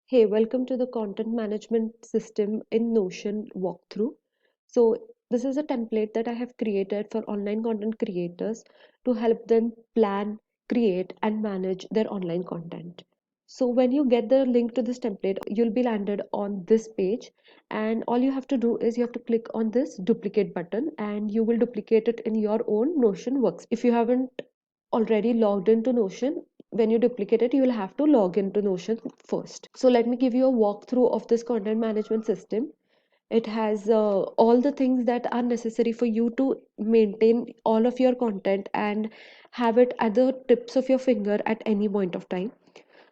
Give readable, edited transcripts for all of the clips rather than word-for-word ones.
Hey, welcome to the content management system in Notion walkthrough. So, this is a template that I have created for online content creators to help them plan, create, and manage their online content. So, when you get the link to this template, you'll be landed on this page, and all you have to do is you have to click on this duplicate button, and you will duplicate it in your own Notion workspace. If you haven't already logged into Notion, when you duplicate it, you will have to log into Notion first. So let me give you a walkthrough of this content management system. It has all the things that are necessary for you to maintain all of your content and have it at the tips of your finger at any point of time.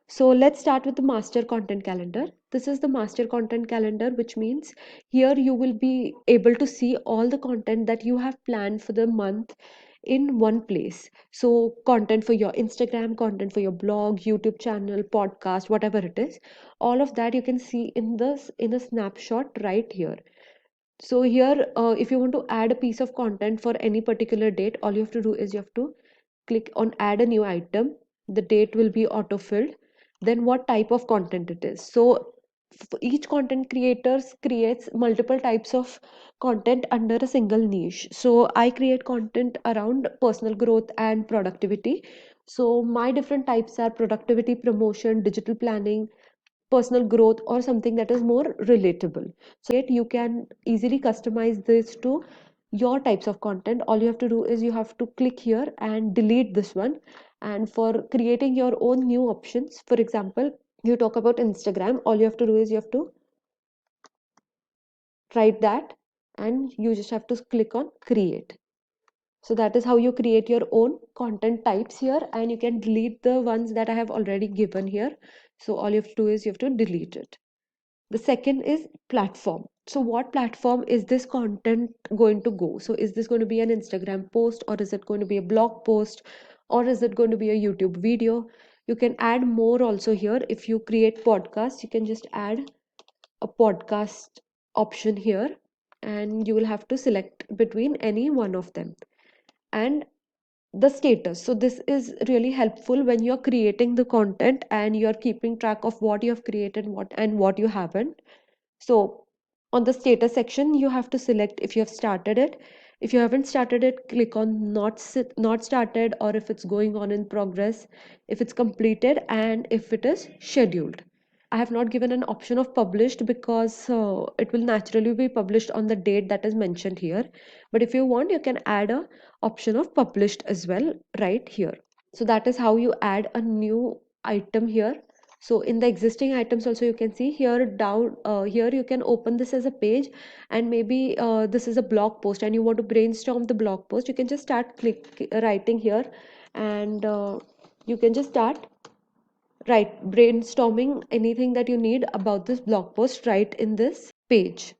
So let's start with the master content calendar. This is the master content calendar, which means here you will be able to see all the content that you have planned for the month in one place. So content for your Instagram, content for your blog, YouTube channel, podcast, whatever it is, all of that you can see in this in a snapshot right here. So here, if you want to add a piece of content for any particular date, all you have to do is you have to click on add a new item. The date will be auto-filled. Then what type of content it is. So each content creators creates multiple types of content under a single niche. So I create content around personal growth and productivity. So my different types are productivity, promotion, digital planning, personal growth, or something that is more relatable. So yet you can easily customize this to your types of content. All you have to do is you have to click here and delete this one. And for creating your own new options, for example, you talk about Instagram, all you have to do is you have to write that, and you just have to click on create. So that is how you create your own content types here, and you can delete the ones that I have already given here. So all you have to do is you have to delete it. The second is platform. So what platform is this content going to go? So is this going to be an Instagram post, or is it going to be a blog post, or is it going to be a YouTube video? You can add more also here. If you create podcasts, you can just add a podcast option here, and you will have to select between any one of them. And the status. So this is really helpful when you're creating the content and you're keeping track of what you have created, what you haven't. So on the status section, you have to select if you have started it. If you haven't started it, click on not started, or if it's going on in progress, if it's completed, and if it is scheduled. I have not given an option of published because it will naturally be published on the date that is mentioned here. But if you want, you can add a option of published as well right here. So that is how you add a new item here. So in the existing items also, you can see here down here you can open this as a page, and maybe this is a blog post and you want to brainstorm the blog post. You can just start writing here, and you can just start brainstorming anything that you need about this blog post right in this page.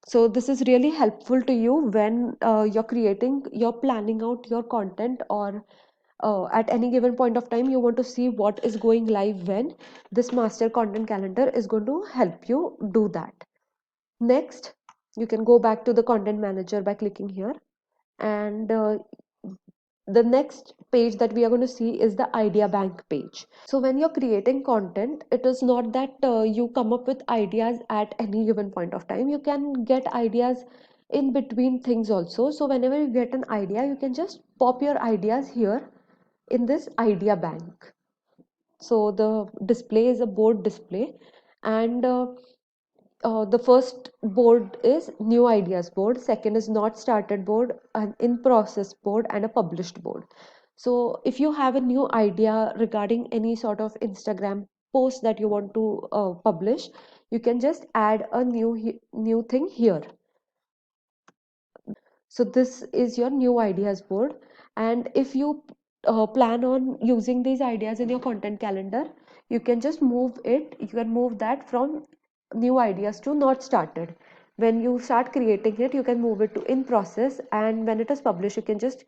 So this is really helpful to you when you're planning out your content, or at any given point of time you want to see what is going live when. This master content calendar is going to help you do that. Next, you can go back to the content manager by clicking here, and the next page that we are going to see is the idea bank page. So when you're creating content, it is not that you come up with ideas at any given point of time. You can get ideas in between things also. So whenever you get an idea, you can just pop your ideas here in this idea bank. So the display is a board display, and the first board is new ideas board, second is not started board, an in process board, and a published board. So if you have a new idea regarding any sort of Instagram post that you want to publish, you can just add a new thing here. So this is your new ideas board, and if you plan on using these ideas in your content calendar, you can just move that from new ideas to not started. When you start creating it, you can move it to in process, and when it is published, you can just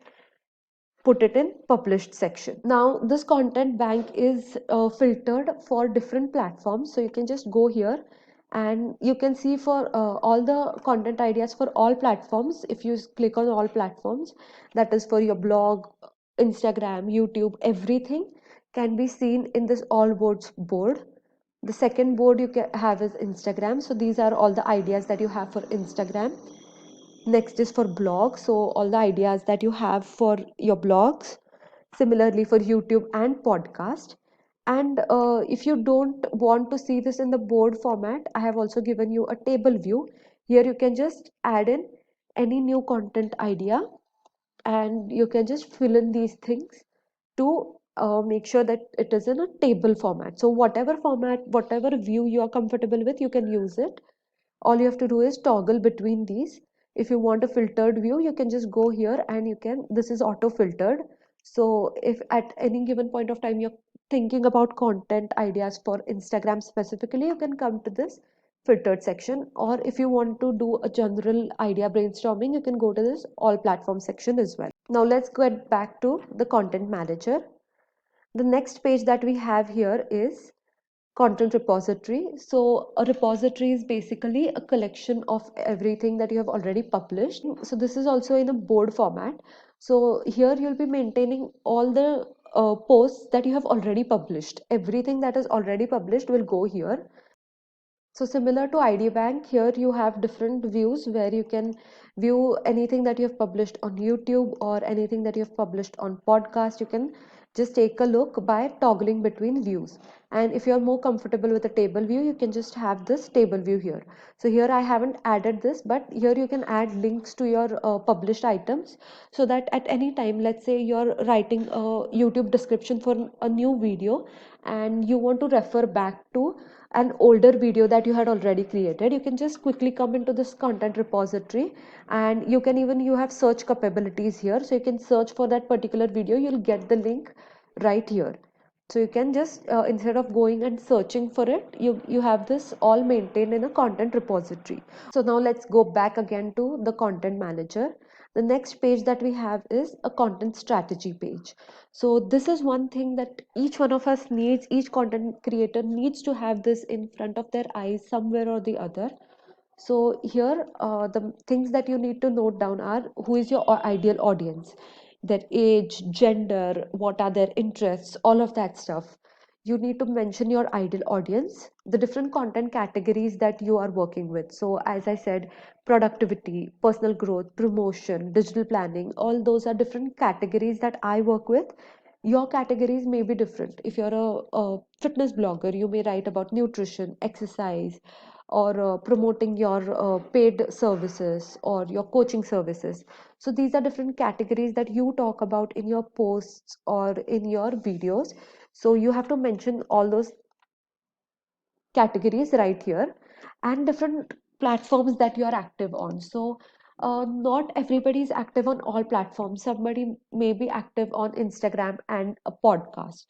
put it in published section. Now this content bank is filtered for different platforms, so you can just go here and you can see for all the content ideas for all platforms. If you click on all platforms, that is for your blog, Instagram, YouTube, everything can be seen in this all boards board. The second board you can have is Instagram. So these are all the ideas that you have for Instagram. Next is for blogs. So all the ideas that you have for your blogs. Similarly for YouTube and podcast. And if you don't want to see this in the board format, I have also given you a table view. Here you can just add in any new content idea and you can just fill in these things to make sure that it is in a table format. So whatever format, whatever view you are comfortable with, you can use it. All you have to do is toggle between these. If you want a filtered view, you can just go here and you can, this is auto filtered. So if at any given point of time you're thinking about content ideas for Instagram specifically, you can come to this filtered section. Or if you want to do a general idea brainstorming, you can go to this all platform section as well. Now let's get back to the content manager. The next page that we have here is content repository. So a repository is basically a collection of everything that you have already published. So this is also in a board format. So here you'll be maintaining all the posts that you have already published. Everything that is already published will go here. So similar to ID Bank, here you have different views where you can view anything that you have published on YouTube or anything that you have published on podcast. You can just take a look by toggling between views. And if you're more comfortable with a table view, you can just have this table view here. So here I haven't added this, but here you can add links to your published items so that at any time, let's say you're writing a YouTube description for a new video and you want to refer back to an older video that you had already created, you can just quickly come into this content repository and you can even, you have search capabilities here, so you can search for that particular video, you'll get the link right here. So you can just instead of going and searching for it, you have this all maintained in a content repository. So now let's go back again to the content manager. The next page that we have is a content strategy page. So this is one thing that each one of us needs, each content creator needs to have this in front of their eyes somewhere or the other. So here, the things that you need to note down are who is your ideal audience, their age, gender, what are their interests, all of that stuff. You need to mention your ideal audience, the different content categories that you are working with. So as I said, productivity, personal growth, promotion, digital planning, all those are different categories that I work with. Your categories may be different. If you're a fitness blogger, you may write about nutrition, exercise, or promoting your paid services or your coaching services. So these are different categories that you talk about in your posts or in your videos. So you have to mention all those categories right here and different platforms that you are active on. So not everybody is active on all platforms. Somebody may be active on Instagram and a podcast.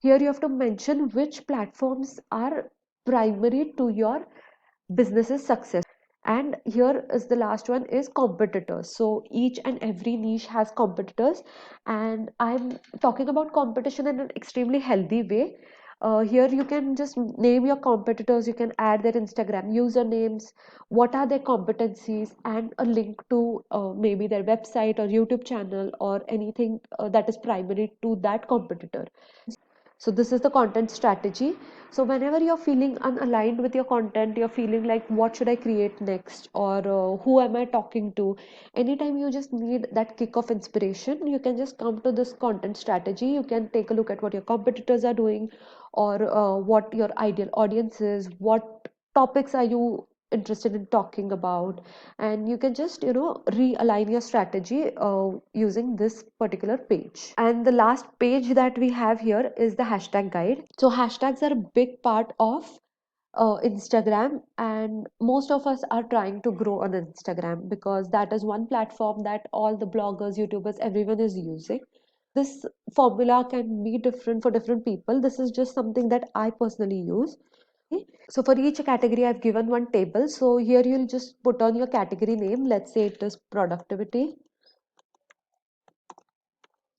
Here you have to mention which platforms are primary to your business's success. And here is the last one is competitors. So each and every niche has competitors, and I'm talking about competition in an extremely healthy way. Here you can just name your competitors, you can add their Instagram usernames, what are their competencies, and a link to maybe their website or YouTube channel or anything that is primary to that competitor. So this is the content strategy. So whenever you're feeling unaligned with your content, you're feeling like what should I create next, or who am I talking to, anytime you just need that kick of inspiration, you can just come to this content strategy. You can take a look at what your competitors are doing, or what your ideal audience is, what topics are you interested in talking about, and you can just realign your strategy using this particular page. And the last page that we have here is the hashtag guide. So hashtags are a big part of Instagram, and most of us are trying to grow on Instagram because that is one platform that all the bloggers, YouTubers, everyone is using. This formula can be different for different people. This is just something that I personally use. So for each category, I've given one table. So here you'll just put on your category name. Let's say it is productivity.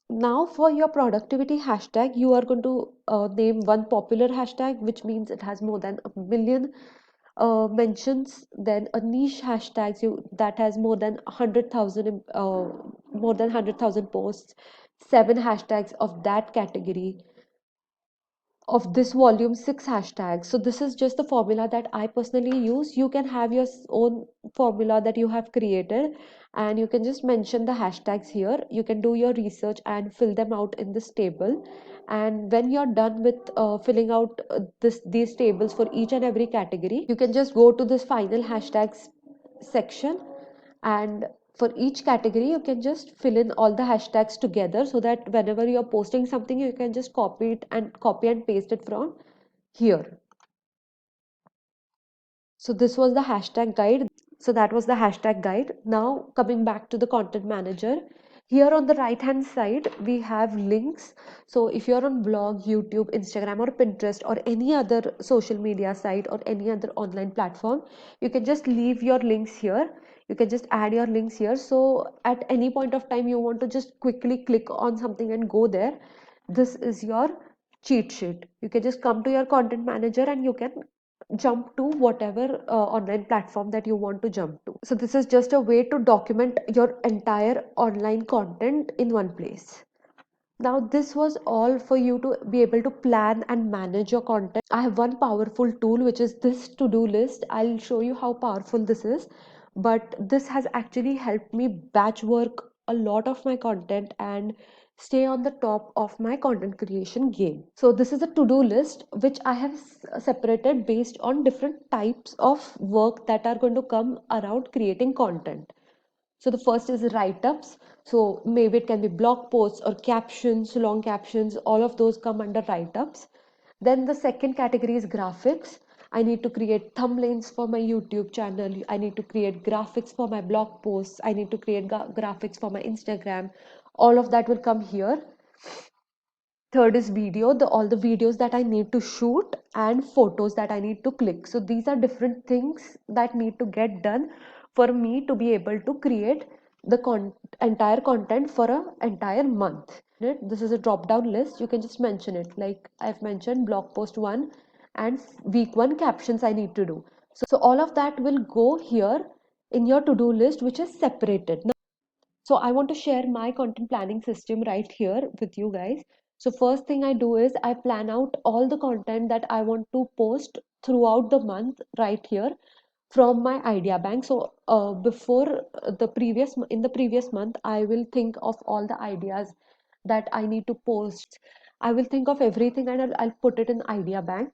Now for your productivity hashtag, you are going to name one popular hashtag, which means it has more than 1 million mentions. Then a niche hashtags that has more than 100,000 more than 100,000 posts. 7 hashtags of that category. of this volume 6 hashtags. So this is just the formula that I personally use. You can have your own formula that you have created, and you can just mention the hashtags here. You can do your research and fill them out in this table. And when you're done with filling out these tables for each and every category, you can just go to this final hashtags section, and for each category you can just fill in all the hashtags together, so that whenever you're posting something you can just copy and paste it from here. So this was the hashtag guide. So that was the hashtag guide. Now coming back to the content manager, here on the right hand side we have links. So if you're on blog, YouTube, Instagram or Pinterest or any other social media site or any other online platform, you can just leave your links here. You can just add your links here. So at any point of time you want to just quickly click on something and go there, this is your cheat sheet. You can just come to your content manager and you can jump to whatever online platform that you want to jump to. So this is just a way to document your entire online content in one place. Now this was all for you to be able to plan and manage your content. I have one powerful tool which is this to-do list. I'll show you how powerful this is. But this has actually helped me batch work a lot of my content and stay on the top of my content creation game. So this is a to-do list which I have separated based on different types of work that are going to come around creating content. So the first is write-ups. So maybe it can be blog posts or captions, long captions, all of those come under write-ups. Then the second category is graphics. I need to create thumbnails for my YouTube channel. I need to create graphics for my blog posts. I need to create graphics for my Instagram. All of that will come here. Third is video, all the videos that I need to shoot and photos that I need to click. So these are different things that need to get done for me to be able to create the entire content for an entire month. This is a drop down list. You can just mention it, like I've mentioned blog post 1 and week 1 captions I need to do. So all of that will go here in your to do list, which is separated. So I want to share my content planning system right here with you guys. So first thing I do is I plan out all the content that I want to post throughout the month right here from my idea bank. So before in the previous month, I will think of all the ideas that I need to post. I will think of everything and I'll put it in idea bank.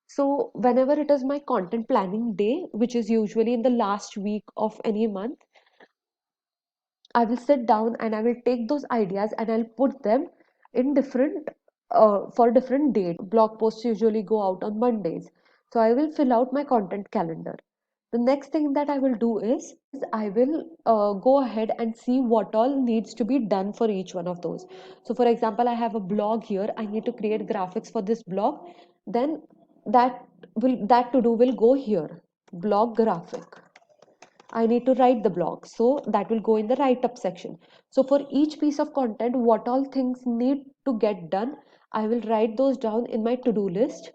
So whenever it is my content planning day, which is usually in the last week of any month, I will sit down and I will take those ideas and I'll put them in different for different dates. Blog posts usually go out on Mondays. So I will fill out my content calendar. The next thing that I will do is I will go ahead and see what all needs to be done for each one of those. So for example, I have a blog here. I need to create graphics for this blog. Then that to do will go here. Blog graphic. I need to write the blog. So that will go in the write up section. So for each piece of content, what all things need to get done, I will write those down in my to do list.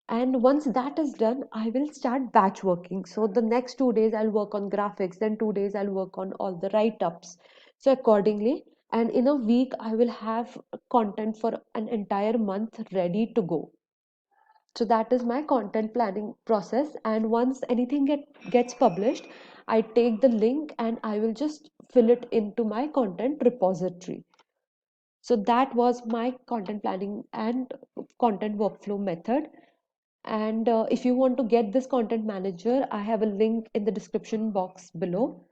And once that is done, I will start batch working. So the next 2 days I'll work on graphics, then 2 days I'll work on all the write ups. So accordingly, and in a week, I will have content for an entire month ready to go. So that is my content planning process. And once anything gets published, I take the link and I will just fill it into my content repository. So that was my content planning and content workflow method. And if you want to get this content manager, I have a link in the description box below.